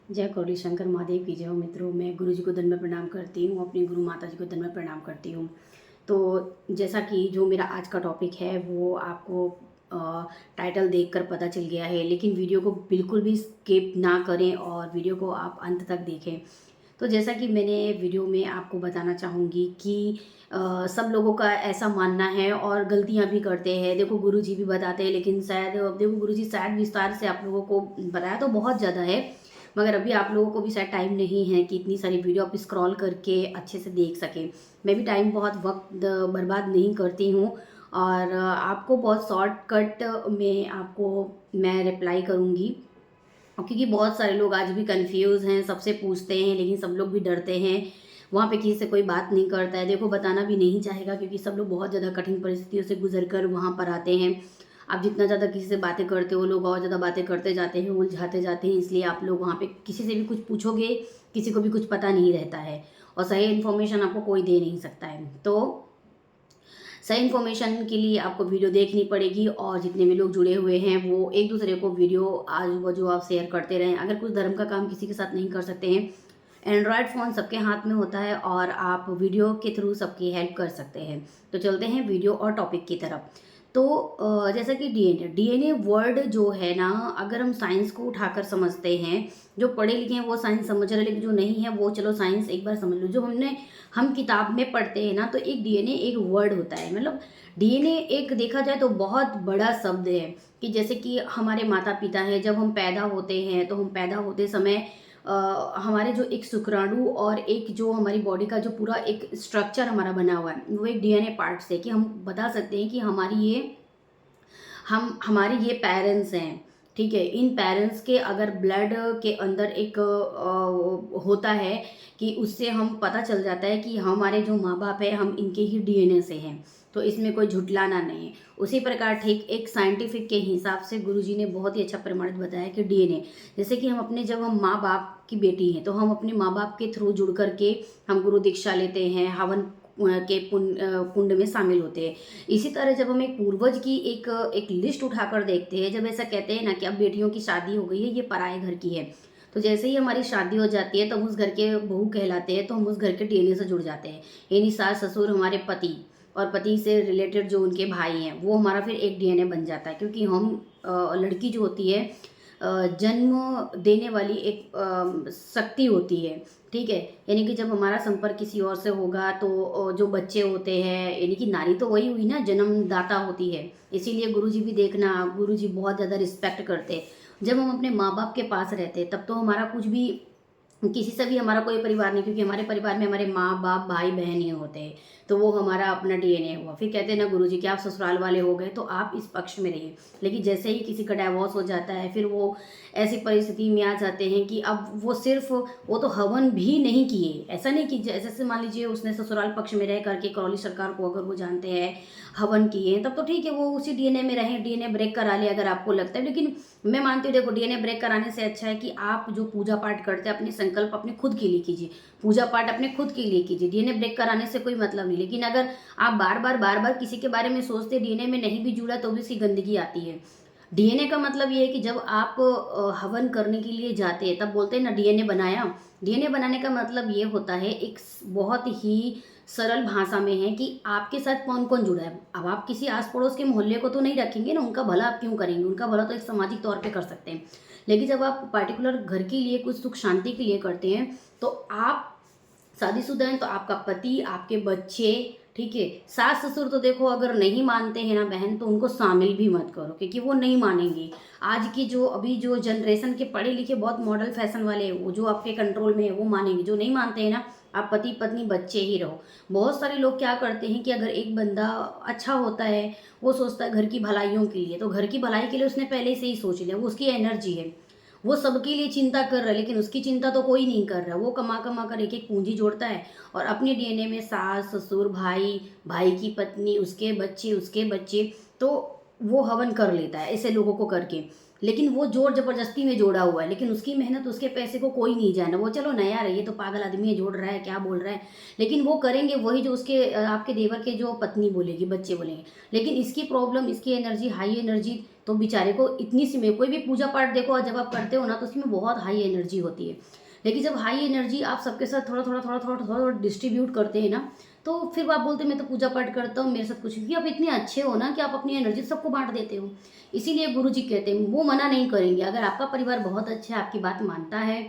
जय गौरी शंकर महादेव की जय हो मित्रों। मैं गुरु जी को दंड में प्रणाम करती हूँ, अपनी गुरु माता जी को दंड में प्रणाम करती हूँ। तो जैसा कि जो मेरा आज का टॉपिक है वो आपको टाइटल देखकर पता चल गया है, लेकिन वीडियो को बिल्कुल भी स्किप ना करें और वीडियो को आप अंत तक देखें। तो जैसा कि मैंने वीडियो में आपको बताना चाहूँगी कि सब लोगों का ऐसा मानना है और गलतियाँ भी करते हैं। देखो गुरु जी भी बताते हैं, लेकिन शायद देखो गुरु जी शायद विस्तार से आप लोगों को बताया तो बहुत ज़्यादा है, मगर अभी आप लोगों को भी शायद टाइम नहीं है कि इतनी सारी वीडियो आप स्क्रॉल करके अच्छे से देख सकें। मैं भी टाइम बहुत वक्त बर्बाद नहीं करती हूँ और आपको बहुत शॉर्टकट में आपको मैं रिप्लाई करूँगी। क्योंकि बहुत सारे लोग आज भी कंफ्यूज हैं, सबसे पूछते हैं, लेकिन सब लोग भी डरते हैं। वहाँ पे किसी से कोई बात नहीं करता है, देखो बताना भी नहीं चाहेगा, क्योंकि सब लोग बहुत ज़्यादा कठिन परिस्थितियों से गुजर कर वहाँ पर आते हैं। आप जितना ज़्यादा किसी से बातें करते हो, लोग और ज़्यादा बातें करते जाते हैं, उलझाते जाते हैं। इसलिए आप लोग वहाँ पे किसी से भी कुछ पूछोगे, किसी को भी कुछ पता नहीं रहता है और सही इन्फॉर्मेशन आपको कोई दे नहीं सकता है। तो सही इन्फॉर्मेशन के लिए आपको वीडियो देखनी पड़ेगी और जितने भी लोग जुड़े हुए हैं वो एक दूसरे को वीडियो आजू बाजू आप शेयर करते रहें। अगर कुछ धर्म का काम किसी के साथ नहीं कर सकते हैं, एंड्रॉयड फ़ोन सबके हाथ में होता है और आप वीडियो के थ्रू सबकी हेल्प कर सकते हैं। तो चलते हैं वीडियो और टॉपिक की तरफ। तो जैसा कि डीएनए वर्ड जो है ना, अगर हम साइंस को उठाकर समझते हैं, जो पढ़े लिखे हैं वो साइंस समझ रहे हैं, लेकिन जो नहीं है वो चलो साइंस एक बार समझ लो। जो हम किताब में पढ़ते हैं ना, तो एक डीएनए एक वर्ड होता है। मतलब डीएनए एक देखा जाए तो बहुत बड़ा शब्द है कि जैसे कि हमारे माता पिता हैं, जब हम पैदा होते हैं तो हम पैदा होते समय हमारे जो एक शुक्राणु और एक जो हमारी बॉडी का जो पूरा एक स्ट्रक्चर हमारा बना हुआ है, वो एक डीएनए पार्ट से कि हम बता सकते हैं कि हमारे ये पेरेंट्स हैं। ठीक है, इन पेरेंट्स के अगर ब्लड के अंदर एक होता है कि उससे हम पता चल जाता है कि हमारे जो माँ बाप है हम इनके ही डीएनए से हैं। तो इसमें कोई झुटलाना नहीं है। उसी प्रकार ठीक एक साइंटिफिक के हिसाब से गुरुजी ने बहुत ही अच्छा प्रमाणित बताया कि डीएनए, जैसे कि जब हम माँ बाप की बेटी हैं तो हम अपने माँ बाप के थ्रू जुड़ करके हम गुरु दीक्षा लेते हैं, हवन के कुंड में शामिल होते हैं। इसी तरह जब हम एक पूर्वज की एक एक लिस्ट उठाकर देखते हैं, जब ऐसा कहते हैं ना कि अब बेटियों की शादी हो गई है, ये पराए घर की है, तो जैसे ही हमारी शादी हो जाती है तो हम उस घर के बहू कहलाते हैं, तो हम उस घर के डीएनए से जुड़ जाते हैं। यानी सास ससुर हमारे पति और पति से रिलेटेड जो उनके भाई हैं वो हमारा फिर एक डीएनए बन जाता है, क्योंकि हम लड़की जो होती है जन्म देने वाली एक शक्ति होती है। ठीक है, यानी कि जब हमारा संपर्क किसी और से होगा तो जो बच्चे होते हैं, यानी कि नारी तो वही हुई ना, जन्मदाता होती है। इसीलिए गुरुजी भी देखना, गुरुजी बहुत ज़्यादा रिस्पेक्ट करते हैं। जब हम अपने माँ बाप के पास रहते हैं तब तो हमारा कुछ भी, किसी से भी हमारा कोई परिवार नहीं, क्योंकि हमारे परिवार में हमारे माँ बाप भाई बहन ही होते हैं। तो वो हमारा अपना डीएनए हुआ। फिर कहते हैं ना गुरुजी कि आप ससुराल वाले हो गए तो आप इस पक्ष में रहिए, लेकिन जैसे ही किसी का डाइवोर्स हो जाता है फिर वो ऐसी परिस्थिति में आ जाते हैं कि अब वो तो हवन भी नहीं किए। ऐसा नहीं कि जैसे मान लीजिए उसने ससुराल पक्ष में रह करके करौली सरकार को अगर वो जानते हैं हवन किए, तब तो ठीक है, वो उसी डीएनए में रहें, डीएनए ब्रेक करा ले अगर आपको लगता है। लेकिन मैं मानती हूँ, देखो डीएनए ब्रेक कराने से अच्छा है कि आप जो पूजा पाठ करते हैं अपने संकल्प अपने खुद के लिए कीजिए, पूजा पाठ अपने खुद के लिए कीजिए। डीएनए ब्रेक कराने से कोई मतलब नहीं। लेकिन अगर आप बार बार किसी के बारे में सोचते, डीएनए में नहीं भी जुड़ा तो भी उसकी गंदगी आती है। डीएनए का मतलब ये है कि जब आप हवन करने के लिए जाते हैं तब बोलते हैं ना डीएनए बनाया। डीएनए बनाने का मतलब ये होता है, एक बहुत ही सरल भाषा में है कि आपके साथ कौन कौन जुड़ा है। अब आप किसी आस पड़ोस के मोहल्ले को तो नहीं रखेंगे ना, उनका भला आप क्यों करेंगे, उनका भला तो एक सामाजिक तौर पे कर सकते हैं। लेकिन जब आप पार्टिकुलर घर के लिए कुछ सुख शांति के लिए करते हैं, तो आप शादीशुदा हैं तो आपका पति, आपके बच्चे, ठीक है। सास ससुर तो देखो अगर नहीं मानते हैं ना बहन, तो उनको शामिल भी मत करो, क्योंकि वो नहीं मानेंगे। आज की जो अभी जो जनरेशन के पढ़े लिखे बहुत मॉडल फैशन वाले हैं, वो जो आपके कंट्रोल में है वो मानेंगे। जो नहीं मानते हैं ना, आप पति पत्नी बच्चे ही रहो। बहुत सारे लोग क्या करते हैं कि अगर एक बंदा अच्छा होता है, वो सोचता है घर की भलाइयों के लिए, तो घर की भलाई के लिए उसने पहले से ही सोच लिया, वो उसकी एनर्जी है, वो सबके लिए चिंता कर रहा है, लेकिन उसकी चिंता तो कोई नहीं कर रहा। वो कमा कमा कर एक एक पूंजी जोड़ता है और अपने डीएनए में सास ससुर भाई, भाई की पत्नी, उसके बच्चे, तो वो हवन कर लेता है ऐसे लोगों को करके। लेकिन वो जोर जबरदस्ती में जोड़ा हुआ है, लेकिन उसकी मेहनत उसके पैसे को कोई नहीं जाना। वो चलो नया रही है तो पागल आदमी है, जोड़ रहा है, क्या बोल रहा है, लेकिन वो करेंगे वही जो उसके आपके देवर के जो पत्नी बोलेगी, बच्चे बोलेंगे। लेकिन इसकी प्रॉब्लम, इसकी एनर्जी हाई एनर्जी तो बेचारे को इतनी सी में कोई भी पूजा पाठ देखो, जब आप करते हो ना तो उसमें बहुत हाई एनर्जी होती है। लेकिन जब हाई एनर्जी आप सबके साथ थोड़ा थोड़ा थोड़ा थोड़ा थोड़ा थोड़ा डिस्ट्रीब्यूट करते हैं ना, तो फिर आप बोलते हैं मैं तो पूजा पाठ करता हूँ, मेरे साथ कुछ, क्योंकि आप इतने अच्छे हो ना कि आप अपनी एनर्जी सबको बांट देते हो। इसीलिए गुरु जी कहते हैं वो मना नहीं करेंगे। अगर आपका परिवार बहुत अच्छा है, आपकी बात मानता है,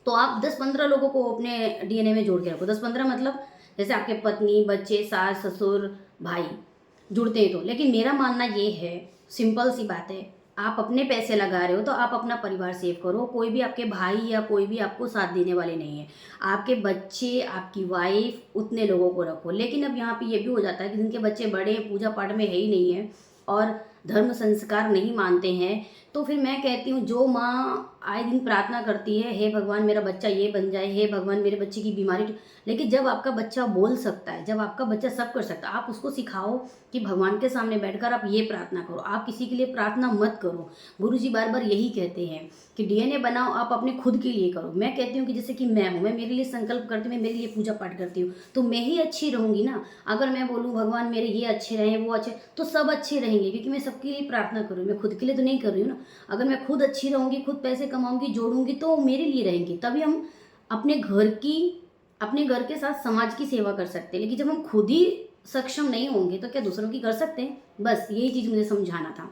तो आप 10-15 लोगों को अपने डीएनए में जोड़ के रखो। 10-15 मतलब जैसे आपके पत्नी, बच्चे, सास, ससुर, भाई जुड़ते हैं तो। लेकिन मेरा मानना ये है, सिंपल सी बात है, आप अपने पैसे लगा रहे हो तो आप अपना परिवार सेव करो। कोई भी आपके भाई या कोई भी आपको साथ देने वाले नहीं है। आपके बच्चे, आपकी वाइफ, उतने लोगों को रखो। लेकिन अब यहाँ पे ये भी हो जाता है कि जिनके बच्चे बड़े हैं, पूजा पाठ में है ही नहीं है और धर्म संस्कार नहीं मानते हैं, तो फिर मैं कहती हूँ जो माँ आए दिन प्रार्थना करती है, हे भगवान मेरा बच्चा ये बन जाए, हे भगवान मेरे बच्चे की बीमारी, लेकिन जब आपका बच्चा बोल सकता है, जब आपका बच्चा सब कर सकता है, आप उसको सिखाओ कि भगवान के सामने बैठकर आप ये प्रार्थना करो। आप किसी के लिए प्रार्थना मत करो। गुरुजी बार बार यही कहते हैं कि डीएनए बनाओ, आप अपने खुद के लिए करो। मैं कहती हूँ कि जैसे कि मैं हूँ, मैं मेरे लिए संकल्प करती हूँ, मैं मेरे लिए पूजा पाठ करती हूँ, तो मैं ही अच्छी रहूँगी ना। अगर मैं बोलूँ भगवान मेरे ये अच्छे रहें, वो अच्छे, तो सब अच्छे रहेंगे, क्योंकि मैं सबके लिए प्रार्थना करूँ। मैं खुद के लिए तो नहीं कर रही हूँ ना। अगर मैं खुद अच्छी रहूँगी, खुद पैसे कमाऊँगी, जोड़ूंगी, तो मेरे लिए रहेंगी। तभी हम अपने घर की, अपने घर के साथ समाज की सेवा कर सकते हैं। लेकिन जब हम खुद ही सक्षम नहीं होंगे तो क्या दूसरों की कर सकते हैं? बस यही चीज़ मुझे समझाना था।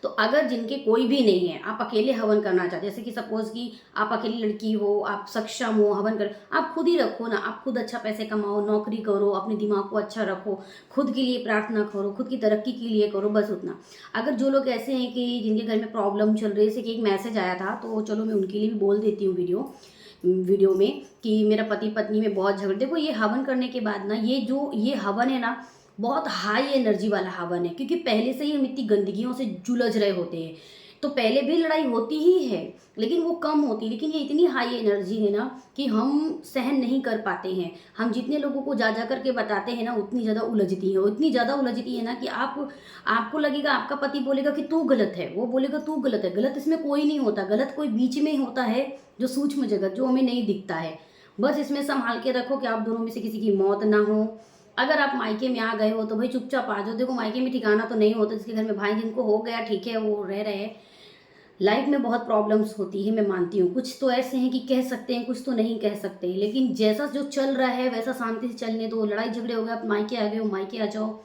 तो अगर जिनके कोई भी नहीं है, आप अकेले हवन करना चाहते, जैसे कि सपोज कि आप अकेली लड़की हो, आप सक्षम हो हवन कर, आप खुद ही रखो ना। आप खुद अच्छा पैसे कमाओ, नौकरी करो, अपने दिमाग को अच्छा रखो, खुद के लिए प्रार्थना करो, खुद की तरक्की के लिए करो, बस उतना। अगर जो लोग ऐसे हैं कि जिनके घर में प्रॉब्लम चल रही है, जैसे कि एक मैसेज आया था, तो चलो मैं उनके लिए भी बोल देती हूँ वीडियो में कि मेरा पति पत्नी में बहुत झगड़। देखो ये हवन करने के बाद ना, ये हवन है ना, बहुत हाई एनर्जी वाला हवन है, क्योंकि पहले से ही हम इतनी गंदगियों से जुलझ रहे होते हैं। तो पहले भी लड़ाई होती ही है, लेकिन वो कम होती है। लेकिन ये इतनी हाई एनर्जी है ना कि हम सहन नहीं कर पाते हैं। हम जितने लोगों को जा करके बताते हैं ना, उतनी ज़्यादा उलझती है, उतनी ज़्यादा उलझती है ना कि आपको लगेगा, आपका पति बोलेगा कि तू गलत है, वो बोलेगा तू गलत है। गलत इसमें कोई नहीं होता, गलत कोई बीच में ही होता है, जो सूक्ष्म जगत, जो हमें नहीं दिखता है। बस इसमें संभाल के रखो कि आप दोनों में से किसी की मौत ना हो। अगर आप मायके में आ गए हो तो भाई चुपचाप आ जाओ। देखो मायके में ठिकाना तो नहीं होता, जिसके घर में भाई, जिनको हो गया ठीक है, वो रह रहे हैं। लाइफ में बहुत प्रॉब्लम्स होती है, मैं मानती हूँ। कुछ तो ऐसे हैं कि कह सकते हैं, कुछ तो नहीं कह सकते। लेकिन जैसा जो चल रहा है वैसा शांति से चलने दो। लड़ाई झगड़े हो गए, आप मायके आ गए हो, मायके आ जाओ।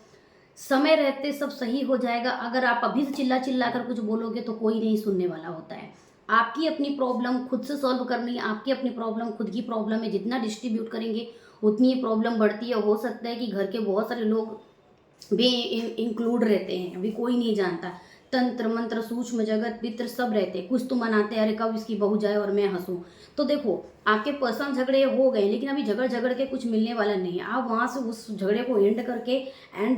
समय रहते सब सही हो जाएगा। अगर आप अभी से चिल्ला चिल्ला कर कुछ बोलोगे तो कोई नहीं सुनने वाला होता है। आपकी अपनी प्रॉब्लम खुद से सॉल्व करनी है। आपकी अपनी प्रॉब्लम खुद की प्रॉब्लम है। जितना डिस्ट्रीब्यूट करेंगे उतनी ये प्रॉब्लम बढ़ती है। हो सकता है कि घर के बहुत सारे लोग भी इंक्लूड रहते हैं, अभी कोई नहीं जानता। तंत्र मंत्र, सूक्ष्म जगत, पित्र सब रहते हैं। कुछ तो मनाते हैं, अरे कब इसकी बहू जाए और मैं हंसूं। तो देखो आपके पर्सनल झगड़े हो गए, लेकिन अभी झगड़ झगड़ के कुछ मिलने वाला नहीं है। आप वहाँ से उस झगड़े को एंड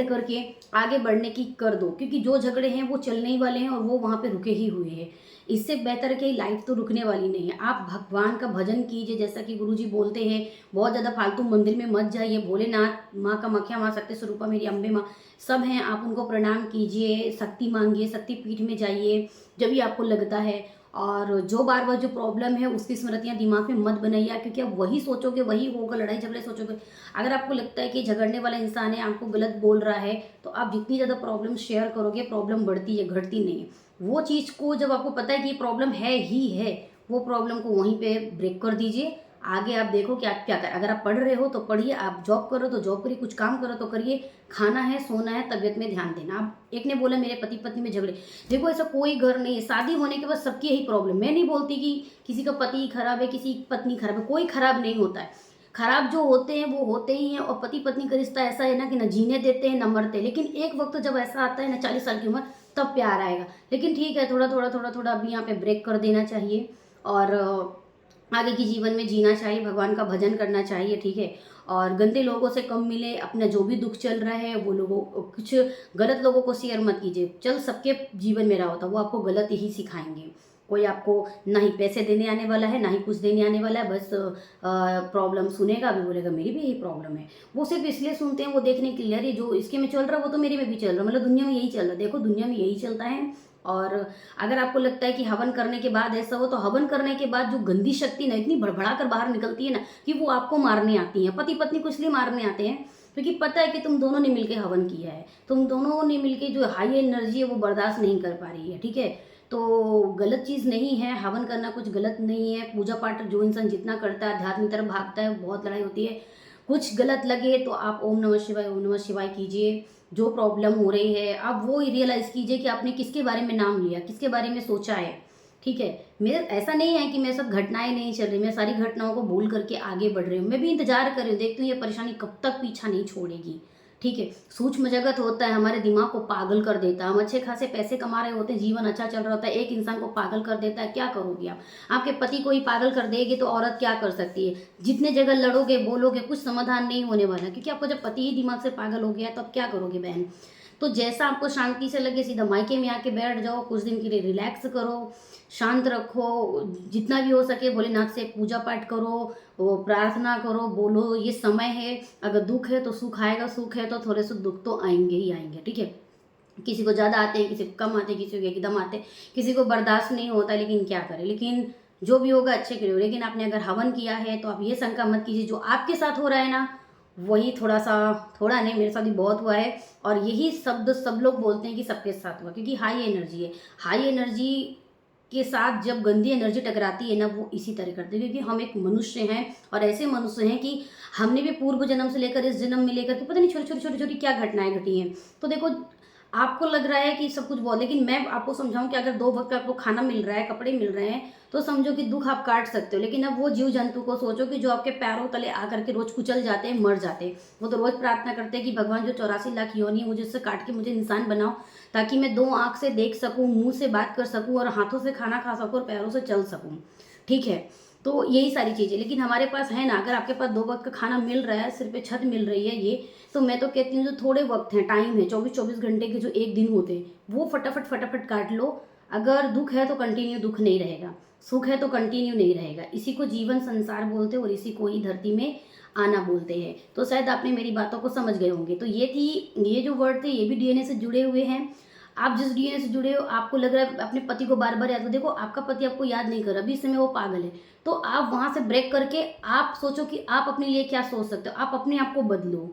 करके आगे बढ़ने की कर दो, क्योंकि जो झगड़े हैं वो चलने ही वाले हैं और वो वहाँ पे रुके ही हुए हैं। इससे बेहतर कि लाइफ तो रुकने वाली नहीं है। आप भगवान का भजन कीजिए, जैसा कि गुरुजी बोलते हैं, बहुत ज़्यादा फालतू मंदिर में मत जाइए। भोलेनाथ, माँ कामाख्या, माँ सत्य स्वरूपा, मेरी अम्बे माँ, सब हैं, आप उनको प्रणाम कीजिए, शक्ति मांगिए, शक्ति पीठ में जाइए जब भी आपको लगता है। और जो बार बार जो प्रॉब्लम है उसकी स्मृतियाँ दिमाग में मत बनाइए, क्योंकि आप वही सोचोगे वही होगा। लड़ाई झगड़े सोचोगे। अगर आपको लगता है कि झगड़ने वाला इंसान है, आपको गलत बोल रहा है, तो आप जितनी ज़्यादा प्रॉब्लम शेयर करोगे, प्रॉब्लम बढ़ती है, घटती नहीं है। वो चीज़ को जब आपको पता है कि ये प्रॉब्लम है ही है, वो प्रॉब्लम को वहीं पे ब्रेक कर दीजिए। आगे आप देखो कि आप क्या करें। अगर आप पढ़ रहे हो तो पढ़िए, आप जॉब करो तो जॉब करिए, कुछ काम करो तो करिए। खाना है, सोना है, तबीयत में ध्यान देना। आप एक ने बोला मेरे पति पत्नी में झगड़े, देखो ऐसा कोई घर नहीं है। शादी होने के बाद सबकी यही प्रॉब्लम। मैं नहीं बोलती कि किसी का पति खराब है, किसी की पत्नी खराब है, कोई खराब नहीं होता है। खराब जो होते हैं वो होते ही हैं। और पति पत्नी का रिश्ता ऐसा है ना कि न जीने देते हैं न मरते। लेकिन एक वक्त जब ऐसा आता है ना, 40 साल की उम्र, तब प्यार आएगा। लेकिन ठीक है, थोड़ा थोड़ा थोड़ा थोड़ा अभी यहाँ पे ब्रेक कर देना चाहिए और आगे की जीवन में जीना चाहिए, भगवान का भजन करना चाहिए, ठीक है। और गंदे लोगों से कम मिले। अपना जो भी दुख चल रहा है वो लोगों, कुछ गलत लोगों को शेयर मत कीजिए। चल सबके जीवन में रहा होता, वो आपको गलत ही सिखाएंगे। कोई आपको ना ही पैसे देने आने वाला है, ना ही कुछ देने आने वाला है। बस प्रॉब्लम सुनेगा, अभी बोलेगा मेरी भी यही प्रॉब्लम है। वो सिर्फ इसलिए सुनते हैं, वो देखने के लिए, अरे जो इसके में चल रहा है वो तो मेरे में भी चल रहा है, मतलब दुनिया में यही चल रहा है। देखो दुनिया में यही चलता है। और अगर आपको लगता है कि हवन करने के बाद ऐसा हो, तो हवन करने के बाद जो गंदी शक्ति ना इतनी भड़बड़ा कर बाहर निकलती है ना, कि वो आपको मारने आती है। पति पत्नी को इसलिए मारने आते हैं क्योंकि पता है कि तुम दोनों ने मिलकर हवन किया है, तुम दोनों ने मिलकर जो हाई एनर्जी है वो बर्दाश्त नहीं कर पा रही है, ठीक है। तो गलत चीज़ नहीं है, हवन करना कुछ गलत नहीं है। पूजा पाठ जो इंसान जितना करता है, अध्यात्म की तरफ भागता है, बहुत लड़ाई होती है। कुछ गलत लगे तो आप ओम नमः शिवाय कीजिए। जो प्रॉब्लम हो रही है आप वो रियलाइज़ कीजिए कि आपने किसके बारे में नाम लिया, किसके बारे में सोचा है, ठीक है। मेरा ऐसा नहीं है कि मेरे साथ घटनाएं नहीं चल रही, मैं सारी घटनाओं को भूल करके आगे बढ़ रही हूँ। मैं भी इंतजार कर रही हूँ, देखती हूँ ये परेशानी कब तक पीछा नहीं छोड़ेगी, ठीक है। सूक्ष्म जगत होता है, हमारे दिमाग को पागल कर देता है। हम अच्छे खासे पैसे कमा रहे होते हैं, जीवन अच्छा चल रहा होता है, एक इंसान को पागल कर देता है। क्या करोगे आप? आपके पति को ही पागल कर देगी तो औरत क्या कर सकती है? जितने जगह लड़ोगे बोलोगे कुछ समाधान नहीं होने वाला, क्योंकि आपको जब पति ही दिमाग से पागल हो गया तो अब क्या करोगे बहन? तो जैसा आपको शांति से लगे सीधा मायके में आके बैठ जाओ, कुछ दिन के लिए रिलैक्स करो, शांत रखो, जितना भी हो सके भोलेनाथ से पूजा पाठ करो, वो प्रार्थना करो, बोलो ये समय है। अगर दुख है तो सुख आएगा, सुख है तो थोड़े से दुख तो आएंगे ही आएंगे, ठीक है। किसी को ज़्यादा आते हैं, किसी को कम आते हैं, किसी को एकदम आते हैं, किसी को बर्दाश्त नहीं होता, लेकिन क्या करें। लेकिन जो भी होगा अच्छे के लिए। लेकिन आपने अगर हवन किया है तो आप ये शंका मत कीजिए, जो आपके साथ हो रहा है ना वही थोड़ा सा, थोड़ा नहीं मेरे साथ भी बहुत हुआ है। और यही शब्द सब लोग बोलते हैं कि सबके साथ हुआ, क्योंकि हाई एनर्जी है। हाई एनर्जी के साथ जब गंदी एनर्जी टकराती है ना वो इसी तरह करते हैं, क्योंकि हम एक मनुष्य हैं और ऐसे मनुष्य हैं कि हमने भी पूर्व जन्म से लेकर इस जन्म में लेकर के पता नहीं छोटी छोटी छोटी छोटी क्या घटनाएं घटी हैं। तो देखो आपको लग रहा है कि सब कुछ बहुत, लेकिन मैं आपको समझाऊं कि अगर 2 वक्त का आपको खाना मिल रहा है, कपड़े मिल रहे हैं, तो समझो कि दुख आप काट सकते हो। लेकिन अब वो जीव जंतु को सोचो कि जो आपके पैरों तले आकर के रोज कुचल जाते हैं, मर जाते हैं। वो तो रोज प्रार्थना करते हैं कि भगवान जो 84 लाख योनि है मुझे उससे काट के मुझे इंसान बनाओ, ताकि मैं 2 आंख से देख सकूं, मुंह से बात कर सकूं और हाथों से खाना खा सकूं और पैरों से चल सकूं, ठीक है। तो यही सारी चीज़ें, लेकिन हमारे पास है ना, अगर आपके पास 2 वक्त का खाना मिल रहा है, सिर पे छत मिल रही है, ये तो मैं तो कहती हूँ जो थोड़े वक्त हैं, टाइम है 24-24 घंटे के जो एक दिन होते हैं वो फटाफट फटाफट काट लो। अगर दुख है तो कंटिन्यू दुख नहीं रहेगा, सुख है तो कंटिन्यू नहीं रहेगा। इसी को जीवन संसार बोलते हैं और इसी को ही धरती में आना बोलते हैं। तो शायद आपने मेरी बातों को समझ गए होंगे। तो ये जो वर्ड थे ये भी डीएनए से जुड़े हुए हैं। आप जिस डीएनए से जुड़े हो आपको लग रहा है अपने पति को बार बार याद करो, देखो आपका पति आपको याद नहीं कर रहा, अभी इस समय वो पागल है। तो आप वहां से ब्रेक करके आप सोचो कि आप अपने लिए क्या सोच सकते हो, आप अपने आप को बदलो।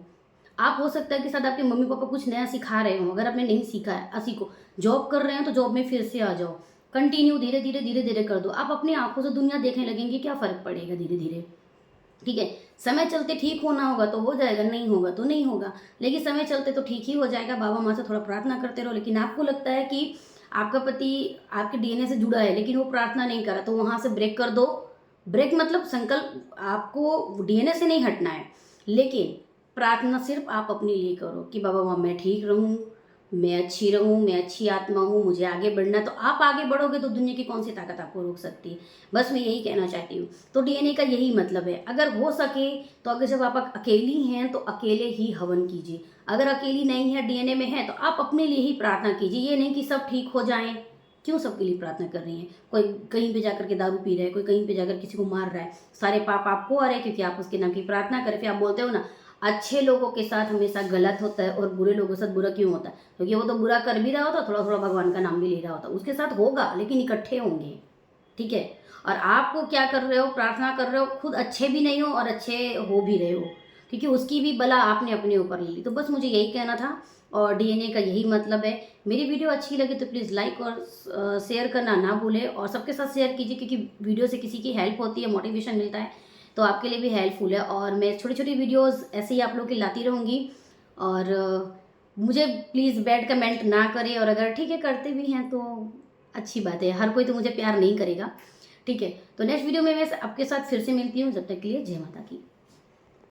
आप हो सकता है कि शायद आपके मम्मी पापा कुछ नया सिखा रहे हो, अगर आपने नहीं सीखा है, असी को जॉब कर रहे हैं तो जॉब में फिर से आ जाओ, कंटिन्यू धीरे धीरे धीरे धीरे कर दो। आप अपनी आंखों से दुनिया देखने लगेंगे, क्या फर्क पड़ेगा धीरे धीरे, ठीक है। समय चलते ठीक होना होगा तो हो जाएगा, नहीं होगा तो नहीं होगा, लेकिन समय चलते तो ठीक ही हो जाएगा। बाबा माँ से थोड़ा प्रार्थना करते रहो। लेकिन आपको लगता है कि आपका पति आपके डीएनए से जुड़ा है लेकिन वो प्रार्थना नहीं कर रहा, तो वहाँ से ब्रेक कर दो। ब्रेक मतलब संकल्प, आपको डीएनए से नहीं हटना है, लेकिन प्रार्थना सिर्फ आप अपने लिए करो कि बाबा माँ मैं ठीक रहूँ, मैं अच्छी रहूँ, मैं अच्छी आत्मा हूँ, मुझे आगे बढ़ना। तो आप आगे बढ़ोगे तो दुनिया की कौन सी ताकत आपको रोक सकती है। बस मैं यही कहना चाहती हूँ। तो डीएनए का यही मतलब है। अगर हो सके तो अगर जब आप अकेली हैं तो अकेले ही हवन कीजिए। अगर अकेली नहीं है, डीएनए में है, तो आप अपने लिए ही प्रार्थना कीजिए। ये नहीं कि सब ठीक हो जाएं। क्यों सबके लिए प्रार्थना कर रही हैं? कोई कहीं पे जाकर के दारू पी रहा है, कोई कहीं पे जाकर किसी को मार रहा है, सारे पाप आपको आ रहे हैं क्योंकि आप उसके नाम की प्रार्थना करें। फिर आप बोलते हो ना अच्छे लोगों के साथ हमेशा गलत होता है और बुरे लोगों के साथ बुरा क्यों होता है? क्योंकि वो तो बुरा कर भी रहा होता, थोड़ा थोड़ा भगवान का नाम भी ले रहा होता। उसके साथ होगा लेकिन इकट्ठे होंगे, ठीक है। और आप क्या कर रहे हो? प्रार्थना कर रहे हो, खुद अच्छे भी नहीं हो और अच्छे हो भी रहे हो, क्योंकि उसकी भी बला आपने अपने ऊपर ले ली। तो बस मुझे यही कहना था और डीएनए का यही मतलब है। मेरी वीडियो अच्छी लगे तो प्लीज़ लाइक और शेयर करना ना भूलें और सबके साथ शेयर कीजिए, क्योंकि वीडियो से किसी की हेल्प होती है, मोटिवेशन मिलता है, तो आपके लिए भी हेल्पफुल है। और मैं छोटी छोटी वीडियोस ऐसे ही आप लोग की लाती रहूँगी। और मुझे प्लीज़ बैड कमेंट ना करें, और अगर ठीक है करते भी हैं तो अच्छी बात है, हर कोई तो मुझे प्यार नहीं करेगा, ठीक है। तो नेक्स्ट वीडियो में मैं आपके साथ फिर से मिलती हूँ, जब तक के लिए जय माता की।